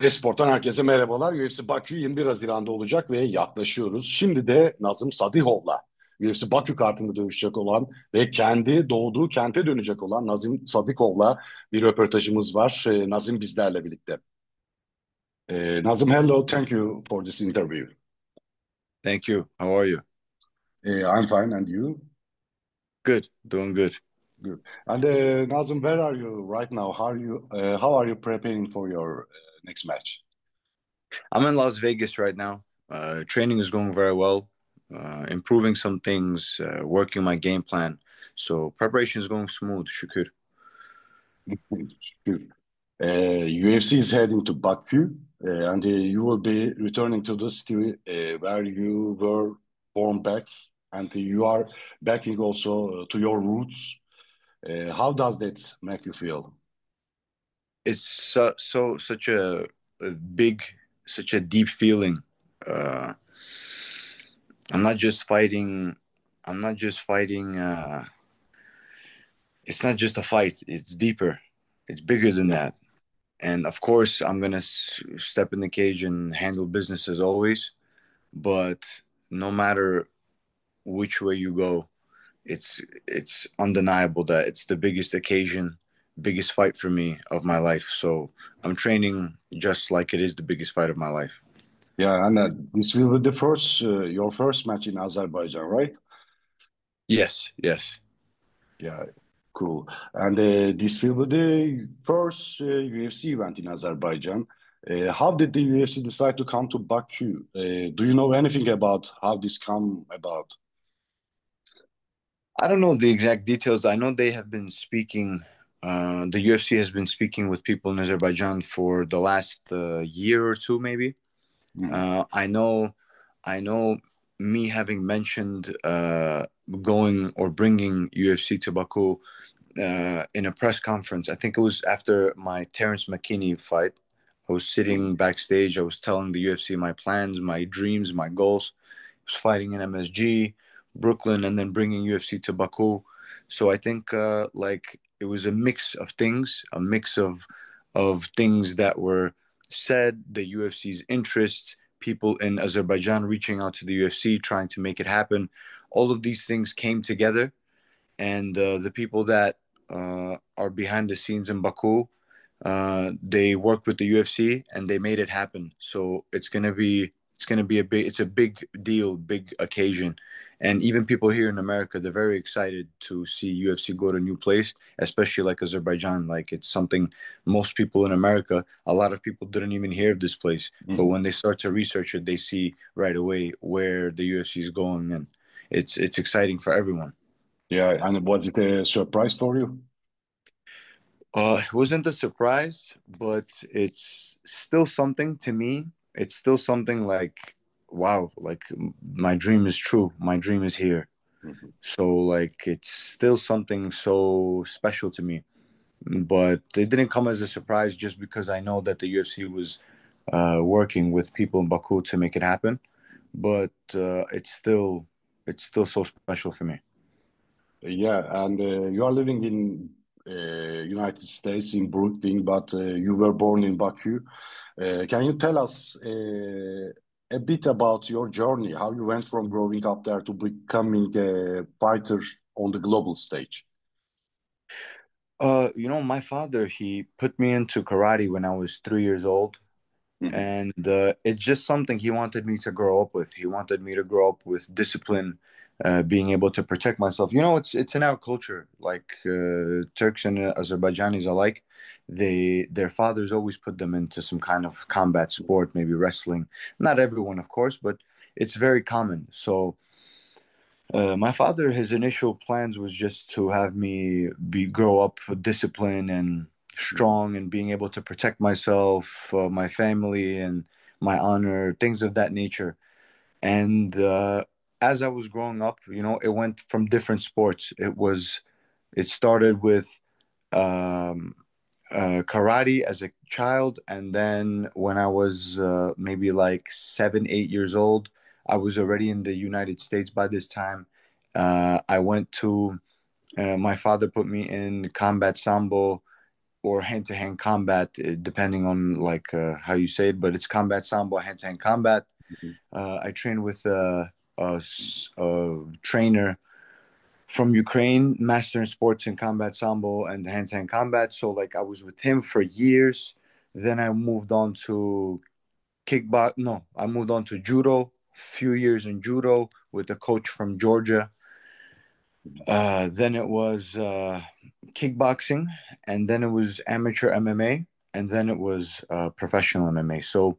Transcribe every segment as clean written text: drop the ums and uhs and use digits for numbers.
Esport'tan herkese merhabalar. UFC Bakü 21 Haziran'da olacak ve yaklaşıyoruz. Şimdi de Nazım Sadikhov'la UFC Bakü kartında dövüşecek olan ve kendi doğduğu kente dönecek olan Nazim Sadikhov'la bir röportajımız var. Nazim bizlerle birlikte. Nazim, hello, thank you for this interview. Thank you. How are you? I'm fine, and you? Good. Doing good. Good. And Nazim, where are you right now? How are you preparing for your next match? I'm in Las Vegas right now. Training is going very well. Improving some things, working my game plan. So preparation is going smooth, şükür. Good. UFC is heading to Baku, and you will be returning to the city where you were born back, and you are backing also to your roots. How does that make you feel? It's such a big, such a deep feeling. Uh, I'm not just fighting. I'm not just fighting. It's not just a fight. It's deeper. It's bigger than Yeah. that. And of course, I'm gonna step in the cage and handle business as always. But no matter which way you go, it's undeniable that it's the biggest occasion, biggest fight for me of my life. So I'm training just like it is the biggest fight of my life. Yeah, and this will be the first, your first match in Azerbaijan, right? Yes, yes. Yeah, cool. And this will be the first UFC event in Azerbaijan. How did the UFC decide to come to Baku? Do you know anything about how this come about? I don't know the exact details. I know they have been speaking. The UFC has been speaking with people in Azerbaijan for the last year or two, maybe. Mhm. I know me having mentioned going or bringing UFC to Baku in a press conference. I think it was after my Terrence McKinney fight. I was sitting backstage. I was telling the UFC my plans, my dreams, my goals. I was fighting in MSG, Brooklyn, and then bringing UFC to Baku. So I think like it was a mix of things, a mix of things that were said, the UFC's interests, people in Azerbaijan reaching out to the UFC, trying to make it happen. All of these things came together, and the people that are behind the scenes in Baku, they worked with the UFC and they made it happen. So it's gonna be a big deal, big occasion, and even people here in America, they're very excited to see UFC go to a new place, especially like Azerbaijan. Like it's something most people in America, a lot of people didn't even hear of this place, but Mhm. when they start to research it, they see right away where the UFC is going, and it's exciting for everyone. Yeah, and was it a surprise for you? It wasn't a surprise, but it's still something to me. It's still something like, wow, like my dream is true. My dream is here. Mhm. So, like, it's still something so special to me. But it didn't come as a surprise just because I know that the UFC was working with people in Baku to make it happen. But it's still so special for me. Yeah, and you are living in United States in Brooklyn, but you were born in Baku. Can you tell us a bit about your journey, how you went from growing up there to becoming a fighter on the global stage? My father, he put me into karate when I was 3 years old. Mhm. And it's just something he wanted me to grow up with. He wanted me to grow up with discipline, being able to protect myself. It's in our culture. Like Turks and Azerbaijanis alike, their fathers always put them into some kind of combat sport, maybe wrestling. Not everyone, of course, but it's very common. So my father, his initial plans was just to have me be grow up disciplined and Mhm. strong and being able to protect myself, my family, and my honor, things of that nature. And as I was growing up, it went from different sports. It started with um, karate as a child, and then when I was maybe like 7, 8 years old, I was already in the United States by this time. I went to my father put me in combat sambo, or hand-to-hand combat, depending on like how you say it, but it's combat sambo, hand-to-hand combat. Mhm. I trained with a trainer from Ukraine, master in sports and combat sambo and hand-to-hand combat. So like I was with him for years. Then I moved on to kickbox. No, I moved on to judo. Few years in judo with a coach from Georgia. Then it was kickboxing, and then it was amateur MMA, and then it was professional MMA. So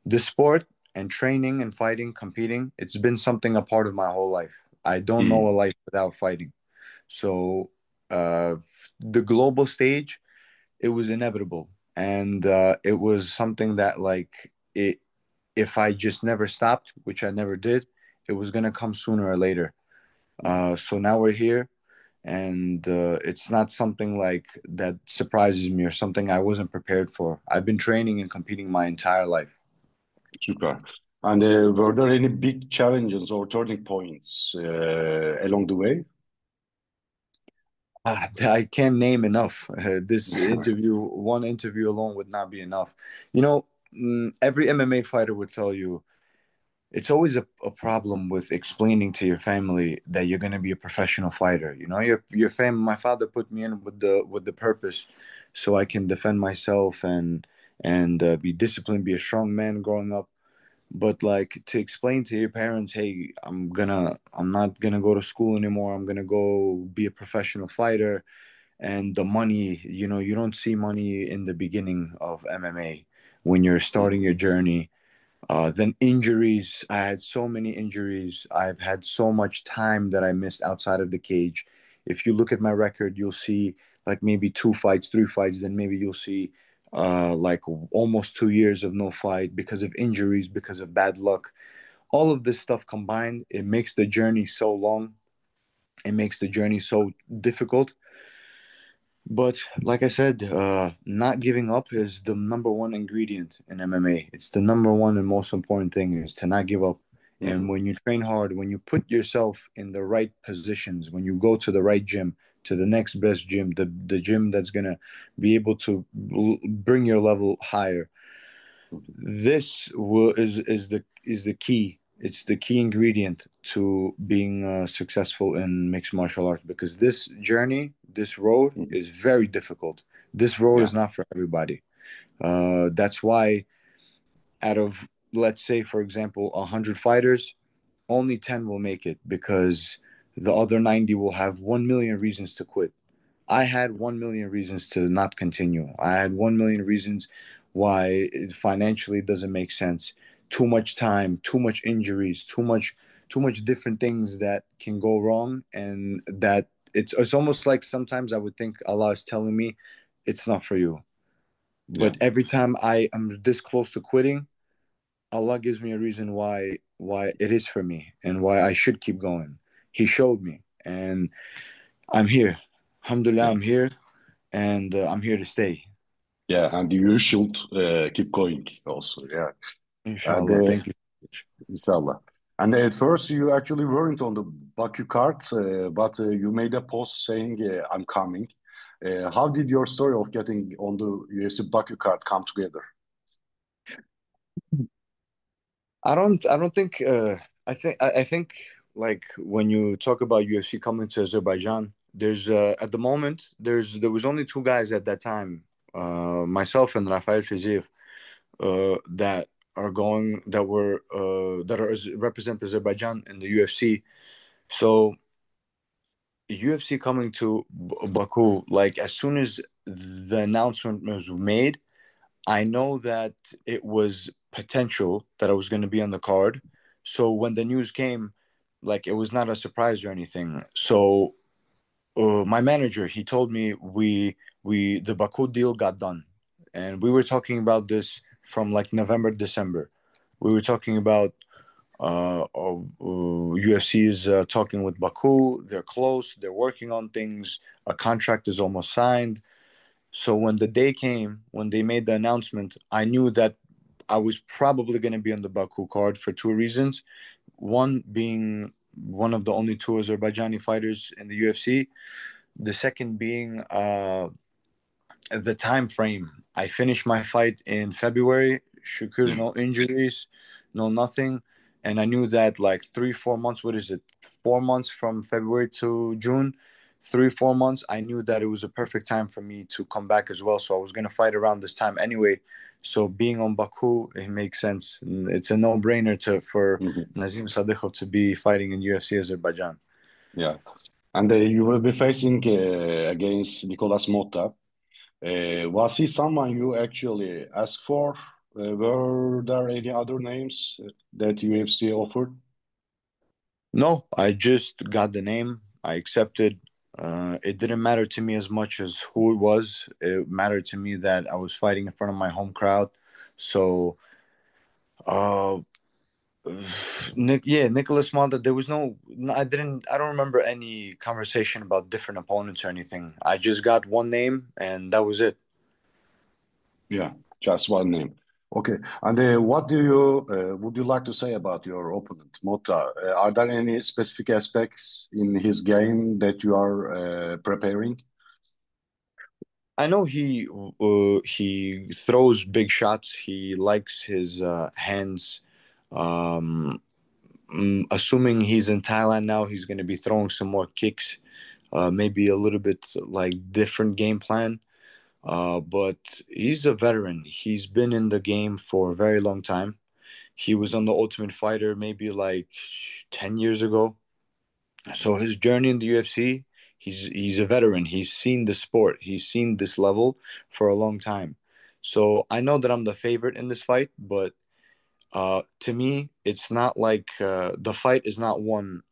the sport and training and fighting, competing, it's been something a part of my whole life. I don't know a Hmm. life without fighting. So uh, the global stage, it was inevitable, and it was something that like it. If I just never stopped, which I never did, it was gonna come sooner or later. So now we're here, and it's not something like that surprises me or something I wasn't prepared for. I've been training and competing my entire life. Super. And were there any big challenges or turning points along the way? I can't name enough. This interview, one interview alone would not be enough. You know, every MMA fighter would tell you it's always a problem with explaining to your family that you're going to be a professional fighter. You know, your family. My father put me in with the purpose, so I can defend myself and be disciplined, be a strong man growing up. But like to explain to your parents, hey, I'm not gonna go to school anymore. I'm gonna go be a professional fighter. And the money, you know, you don't see money in the beginning of MMA when you're starting your journey. Then injuries. I had so many injuries. I've had so much time that I missed outside of the cage. If you look at my record, you'll see like maybe two fights, three fights. Then maybe you'll see like almost 2 years of no fight because of injuries, because of bad luck. All of this stuff combined, it makes the journey so long. It makes the journey so difficult. But like I said, not giving up is the number one ingredient in MMA. It's the number one and most important thing is to not give up. And Mhm. when you train hard, when you put yourself in the right positions, when you go to the right gym, to the next best gym, the gym that's gonna be able to bring your level higher, Mhm. is the key. It's the key ingredient to being successful in mixed martial arts because this journey, this road Mhm. is very difficult. This road Yeah. is not for everybody. That's why out of, let's say, for example, 100 fighters, only 10 will make it because the other 90 will have 1 million reasons to quit. I had 1 million reasons to not continue. I had 1 million reasons why it financially doesn't make sense. Too much time, too much injuries, too much different things that can go wrong and that it's almost like sometimes I would think Allah is telling me it's not for you. Yeah. But every time I am this close to quitting, Allah gives me a reason why it is for me and why I should keep going. He showed me and I'm here. Alhamdulillah, Yeah. I'm here and I'm here to stay. Yeah. And you should keep going also. Yeah. And Inshallah. Thank you. inshallah. And at first, you actually weren't on the Baku card, but you made a post saying, I'm coming. How did your story of getting on the UFC Baku card come together? I don't think I think like when you talk about UFC coming to Azerbaijan, there's at the moment there was only two guys at that time, myself and Rafael Fiziev, that are going that were that are represent Azerbaijan in the UFC. So UFC coming to Baku, like as soon as the announcement was made, I know that it was potential that I was going to be on the card. So when the news came, like it was not a surprise or anything. So my manager, he told me we the Baku deal got done, and we were talking about this from like November, December. We were talking about UFC is talking with Baku. They're close. They're working on things. A contract is almost signed. So when the day came, when they made the announcement, I knew that I was probably going to be on the Baku card for two reasons. One being one of the only two Azerbaijani fighters in the UFC. The second being the time frame. I finished my fight in February. Shukr, no injuries, no nothing. And I knew that like 3, 4 months, what is it? 4 months from February to June, 3, 4 months. I knew that it was a perfect time for me to come back as well. So I was gonna fight around this time anyway. So being on Baku, it makes sense. It's a no-brainer to for Mhm. Nazim Sadykhov to be fighting in UFC Azerbaijan. Yeah. And you will be facing against Nicolas Motta. Was he someone you actually asked for? Were there any other names that UFC offered? No, I just got the name. I accepted. It didn't matter to me as much as who it was. It mattered to me that I was fighting in front of my home crowd. So, uh, yeah, Nicholas Monda. There was no. I don't remember any conversation about different opponents or anything. I just got one name, and that was it. Yeah, just one name. Okay. And what do you would you like to say about your opponent, Motta? Are there any specific aspects in his game that you are preparing? I know he throws big shots. He likes his hands. Um, assuming he's in Thailand now, he's going to be throwing some more kicks, maybe a little bit like different game plan. But he's a veteran. He's been in the game for a very long time. He was on the Ultimate Fighter maybe like 10 years ago. So his journey in the UFC, he's a veteran. He's seen the sport. He's seen this level for a long time. So I know that I'm the favorite in this fight, but to me, it's not like the fight is not won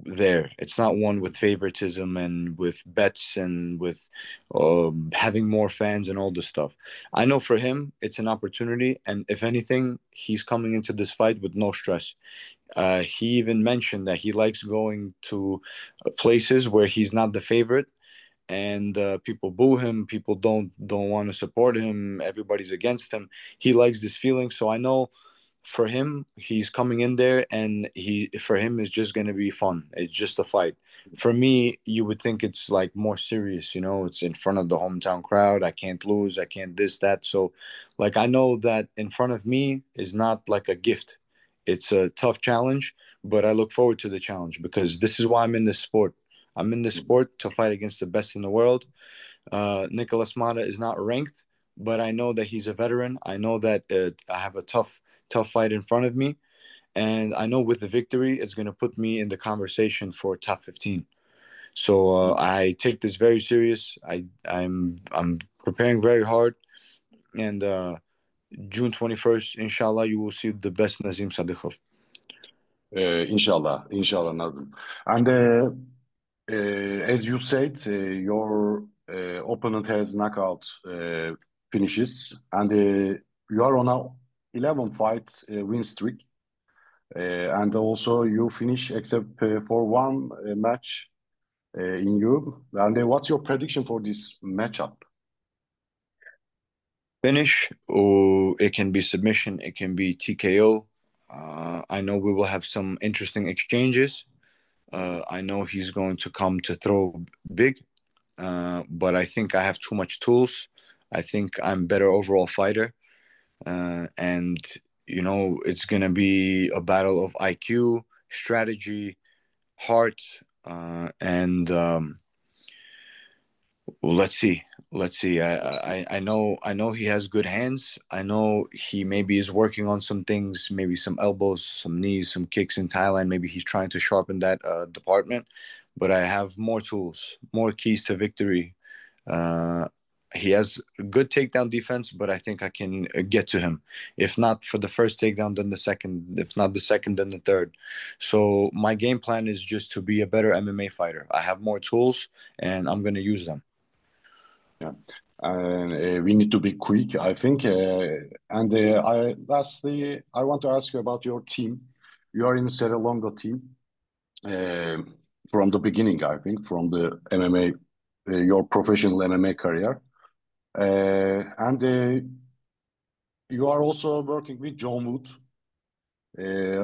there. It's not one with favoritism and with bets and with having more fans and all this stuff. I know for him, it's an opportunity. And if anything, he's coming into this fight with no stress. He even mentioned that he likes going to places where he's not the favorite and people boo him, people don't want to support him, everybody's against him. He likes this feeling, so I know for him he's coming in there and he for him it's just going to be fun. It's just a fight. For me, you would think it's like more serious, it's in front of the hometown crowd. I can't lose, I can't this that. So like I know that in front of me is not like a gift. It's a tough challenge, but I look forward to the challenge because this is why I'm in this sport. I'm in this sport to fight against the best in the world. Nicolas Mata is not ranked, but I know that he's a veteran. I know that I have a tough fight in front of me, and I know with the victory, it's going to put me in the conversation for top 15. So I take this very serious. I'm preparing very hard, and June 21st, inshallah, you will see the best Nazim Sadykhov. Inshallah, inshallah, Nazım. And as you said, your opponent has knockout finishes, and you are on a 11 fight win streak. And also you finish except for one match in you. And what's your prediction for this matchup? Finish, or it can be submission, it can be TKO. I know we will have some interesting exchanges. I know he's going to come to throw big, but I think I have too much tools. I think I'm better overall fighter, and it's gonna be a battle of IQ, strategy, heart, and well, let's see. Let's see. I know he has good hands. I know he maybe is working on some things, maybe some elbows, some knees, some kicks in Thailand. Maybe he's trying to sharpen that department. But I have more tools, more keys to victory. Uh, he has good takedown defense, but I think I can get to him. If not for the first takedown, then the second. If not the second, then the third. So my game plan is just to be a better MMA fighter. I have more tools, and I'm going to use them. Yeah. And we need to be quick, I think. And lastly, I want to ask you about your team. You are in Serra team uh, from the beginning, I think, from the MMA, your professional MMA career. And you are also working with John Wood.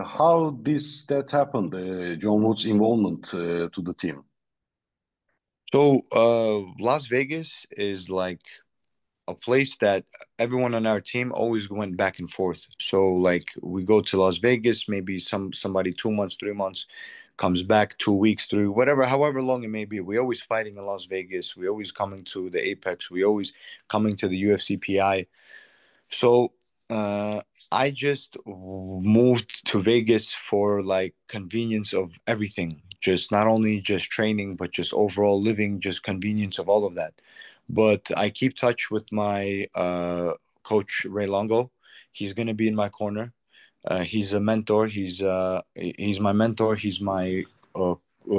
How that happened, John Wood's involvement to the team? So, Las Vegas is like a place that everyone on our team always went back and forth. So, like, we go to Las Vegas, maybe somebody 2 months, 3 months, comes back 2 weeks, through whatever, however long it may be. We always fighting in Las Vegas. We always coming to the Apex. We always coming to the UFC PI. So I just moved to Vegas for like convenience of everything. Just not only just training, but just overall living, just convenience of all of that. But I keep touch with my coach Ray Longo. He's gonna be in my corner. He's a mentor. He's my mentor. He's my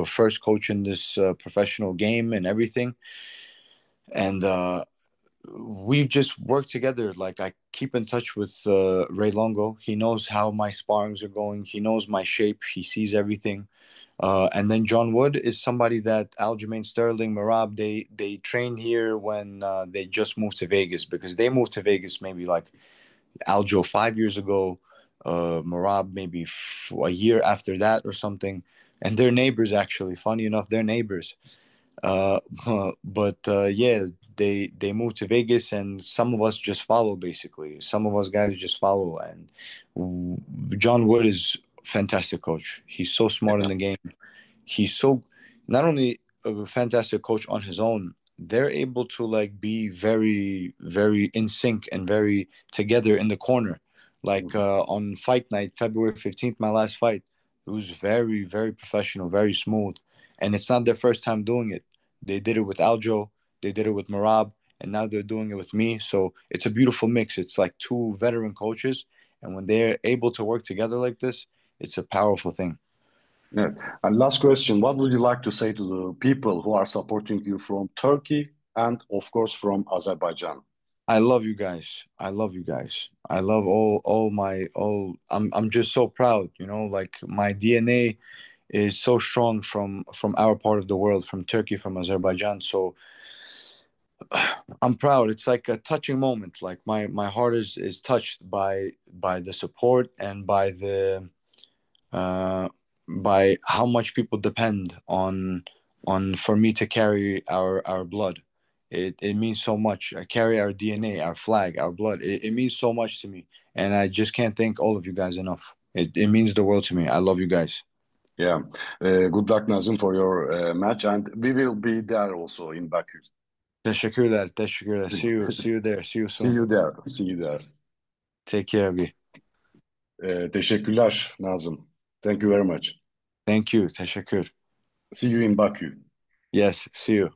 first coach in this professional game and everything. And we just work together. Like I keep in touch with Ray Longo. He knows how my sparrings are going. He knows my shape. He sees everything. And then John Wood is somebody that Aljamain Sterling, Marab, they train here when they just moved to Vegas because they moved to Vegas maybe like Aljo 5 years ago, Marab maybe a year after that or something. And they're neighbors actually. Funny enough, they're neighbors. Uh, but yeah, they moved to Vegas, and some of us just follow. Basically, some of us guys just follow. And John Wood is fantastic coach. He's so smart in the game. He's so not only a fantastic coach on his own. They're able to like be very, very in sync and very together in the corner. Like on fight night, February 15th, my last fight, it was very, very professional, very smooth. And it's not their first time doing it. They did it with Aljo, they did it with Marab, and now they're doing it with me. So it's a beautiful mix. It's like two veteran coaches, and when they're able to work together like this, it's a powerful thing. Yeah. And last question, what would you like to say to the people who are supporting you from Turkey and, of course, from Azerbaijan? I love you guys. I love you guys. I love all my all. I'm just so proud. You know, like my DNA is so strong from our part of the world, from Turkey, from Azerbaijan. So I'm proud. It's like a touching moment. Like my heart is touched by the support and uh, by how much people depend on for me to carry our blood. It means so much. I carry our DNA, our flag, our blood. It means so much to me, and I just can't thank all of you guys enough. It means the world to me. I love you guys. Yeah. Good luck, Nazim, for your match, and we will be there also in Baku. Teşekkürler, teşekkürler. See you there. See you See soon. you there. See you there. Take care, B. Teşekkürler, Nazım. Thank you very much. Thank you. Teşekkür. See you in Baku. Yes, see you.